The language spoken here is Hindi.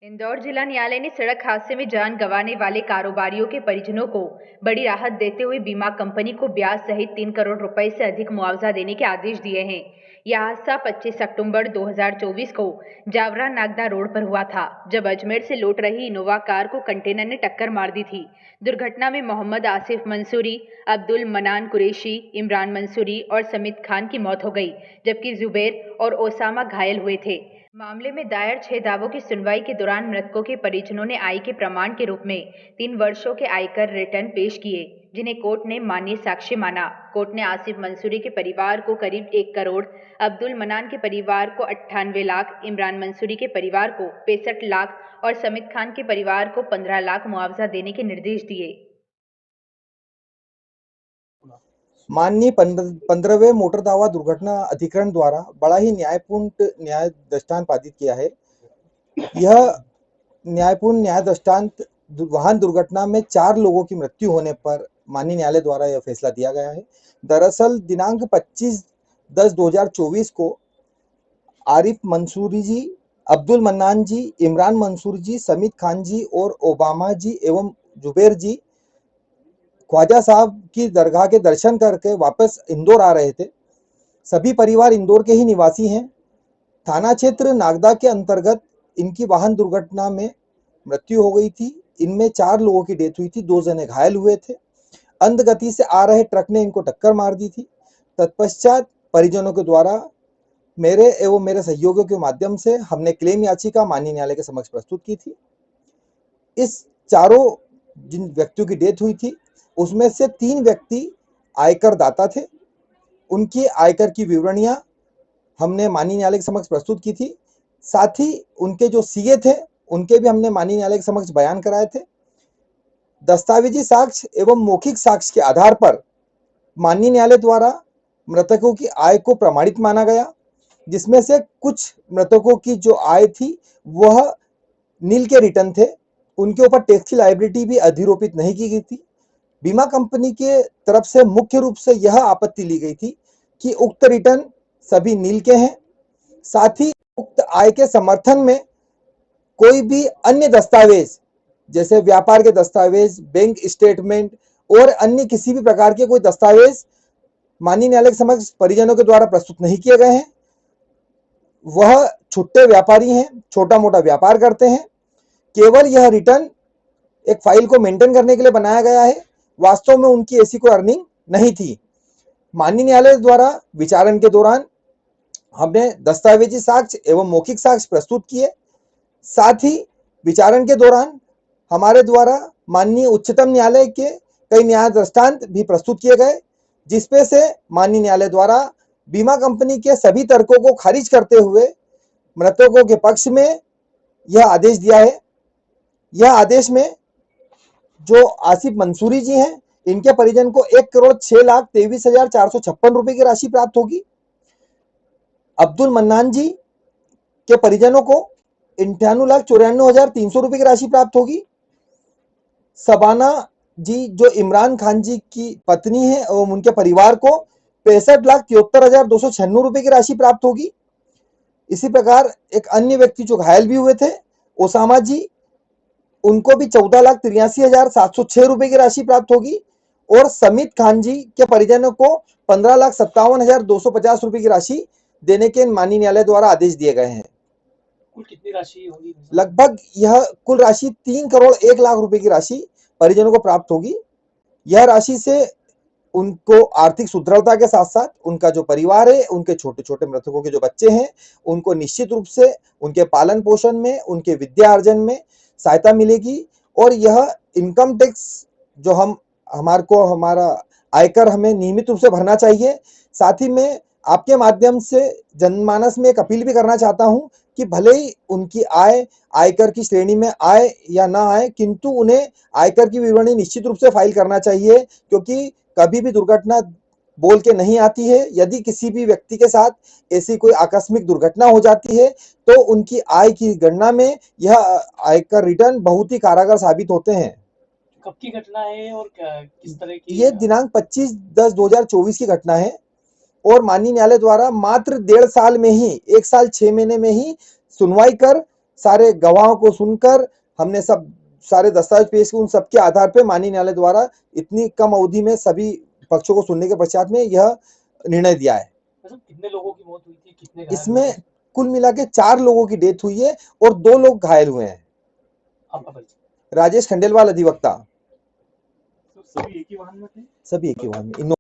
इंदौर जिला न्यायालय ने सड़क हादसे में जान गंवाने वाले कारोबारियों के परिजनों को बड़ी राहत देते हुए बीमा कंपनी को ब्याज सहित 3 करोड़ रुपए से अधिक मुआवजा देने के आदेश दिए हैं। यह हादसा 25 अक्टूबर 2024 को जावरा नागदा रोड पर हुआ था, जब अजमेर से लौट रही इनोवा कार को कंटेनर ने टक्कर मार दी थी। दुर्घटना में मोहम्मद आसिफ मंसूरी, अब्दुल मनान कुरैशी, इमरान मंसूरी और समीत खान की मौत हो गई, जबकि जुबैर और ओसामा घायल हुए थे। मामले में दायर 6 दावों की सुनवाई के दौरान मृतकों के परिजनों ने आय के प्रमाण के रूप में 3 वर्षों के आयकर रिटर्न पेश किए, जिन्हें कोर्ट ने मान्य साक्ष्य माना। कोर्ट ने आसिफ मंसूरी के परिवार को करीब 1 करोड़, अब्दुल मनान के परिवार को 98 लाख, इमरान मंसूरी के परिवार को 65 लाख और समीत खान के परिवार को 15 लाख मुआवजा देने के निर्देश दिए। माननीय 15वें मोटर दावा दुर्घटना अधिकरण द्वारा बड़ा ही न्यायपूर्ण न्याय दृष्टांत पारित किया है। यह न्यायपूर्ण न्याय दृष्टांत वाहन दुर्घटना में 4 लोगों की मृत्यु होने पर माननीय न्यायालय द्वारा यह फैसला दिया गया है। दरअसल दिनांक 25/10/2024 को आरिफ मंसूरी जी, अब्दुल मन्नान जी, इमरान मंसूर जी, समीत खान जी और ओबामा जी एवं जुबैर जी ख्वाजा साहब की दरगाह के दर्शन करके वापस इंदौर आ रहे थे। सभी परिवार इंदौर के ही निवासी हैं। थाना क्षेत्र नागदा के अंतर्गत इनकी वाहन दुर्घटना में मृत्यु हो गई थी। इनमें 4 लोगों की डेथ हुई थी, 2 जने घायल हुए थे। अंध गति से आ रहे ट्रक ने इनको टक्कर मार दी थी। तत्पश्चात परिजनों के द्वारा मेरे एवं मेरे सहयोगियों के माध्यम से हमने क्लेम याचिका माननीय न्यायालय के समक्ष प्रस्तुत की थी। इस चारों जिन व्यक्तियों की डेथ हुई थी, उसमें से 3 व्यक्ति आयकर दाता थे। उनकी आयकर की विवरणियां हमने माननीय न्यायालय के समक्ष प्रस्तुत की थी। साथ ही उनके जो सीए थे, उनके भी हमने माननीय न्यायालय के समक्ष बयान कराए थे। दस्तावेजी साक्ष्य एवं मौखिक साक्ष्य के आधार पर माननीय न्यायालय द्वारा मृतकों की आय को प्रमाणित माना गया, जिसमें से कुछ मृतकों की जो आय थी वह नील के रिटर्न थे। उनके ऊपर टैक्स की लायबिलिटी भी अधिरोपित नहीं की गई थी। बीमा कंपनी के तरफ से मुख्य रूप से यह आपत्ति ली गई थी कि उक्त रिटर्न सभी नील के हैं। साथ ही उक्त आय के समर्थन में कोई भी अन्य दस्तावेज जैसे व्यापार के दस्तावेज, बैंक स्टेटमेंट और अन्य किसी भी प्रकार के कोई दस्तावेज माननीय न्यायालय के समक्ष परिजनों के द्वारा प्रस्तुत नहीं किए गए हैं। वह छुट्टे व्यापारी हैं, छोटा मोटा व्यापार करते हैं। केवल यह रिटर्न एक फाइल को मेंटेन करने के लिए बनाया गया है। वास्तव में उनकी ऐसी कोई अर्निंग नहीं थी। माननीय न्यायालय द्वारा विचारण के दौरान हमने दस्तावेजी साक्ष्य एवं मौखिक साक्ष्य प्रस्तुत किए। साथ ही विचारण के दौरान हमारे द्वारा माननीय उच्चतम न्यायालय के कई न्याय दृष्टांत भी प्रस्तुत किए गए, जिसपे से माननीय न्यायालय द्वारा बीमा कंपनी के सभी तर्कों को खारिज करते हुए मृतकों के पक्ष में यह आदेश दिया है। यह आदेश में जो आसिफ मंसूरी जी हैं, इनके परिजन को 1,06,23,456 रुपए की राशि प्राप्त होगी। अब्दुल मन्नान जी के परिजनों को 98,94,300 रुपए की राशि प्राप्त होगी। सबाना जी जो इमरान खान जी की पत्नी है और उनके परिवार को 65,73,296 रुपए की राशि प्राप्त होगी। इसी प्रकार एक अन्य व्यक्ति जो घायल भी हुए थे, ओसामा जी, उनको भी 14,83,706 रुपए की राशि प्राप्त होगी और समीत खान जी के परिजनों को 15,57,250 रुपए की राशि देने के माननीय न्यायालय द्वारा आदेश दिए गए हैं। कुल कितनी राशि होगी? लगभग यह कुल राशि 3 करोड़ 1 लाख रुपए की राशि परिजनों को प्राप्त होगी। यह राशि से उनको आर्थिक सुदृढ़ता के साथ साथ उनका जो परिवार है, उनके छोटे छोटे मृतकों के जो बच्चे हैं, उनको निश्चित रूप से उनके पालन पोषण में, उनके विद्या अर्जन में सहायता मिलेगी। और यह इनकम टैक्स जो हमारा आयकर हमें नियमित रूप से भरना चाहिए। साथ ही मैं आपके माध्यम से जनमानस में एक अपील भी करना चाहता हूं कि भले ही उनकी आय आयकर की श्रेणी में आए या ना आए, किंतु उन्हें आयकर की विवरणी निश्चित रूप से फाइल करना चाहिए, क्योंकि कभी भी दुर्घटना बोल के नहीं आती है। यदि किसी भी व्यक्ति के साथ ऐसी कोई आकस्मिक दुर्घटना हो जाती है तो उनकी आय की गणना में यह आयकर रिटर्न बहुत ही कारगर साबित होते हैं। कब की घटना है और किस तरह की? ये दिनांक 25/10/2024 की घटना है और माननीय न्यायालय द्वारा मात्र 1.5 साल में ही, 1 साल 6 महीने में ही सुनवाई कर सारे गवाहों को सुनकर हमने सब सारे दस्तावेज पेश किए, उन सबके आधार पे माननीय न्यायालय द्वारा इतनी कम अवधि में सभी पक्षों को सुनने के पश्चात में यह निर्णय दिया है। मतलब कितने लोगों की मौत हुई थी, कितने घायल हुए इसमें थे? कुल मिला के 4 लोगों की डेथ हुई है और 2 लोग घायल हुए हैं। आपका परिचय? राजेश खंडेलवाल अधिवक्ता। सभी एक ही वाहन में थे? सभी एक ही वाहन में।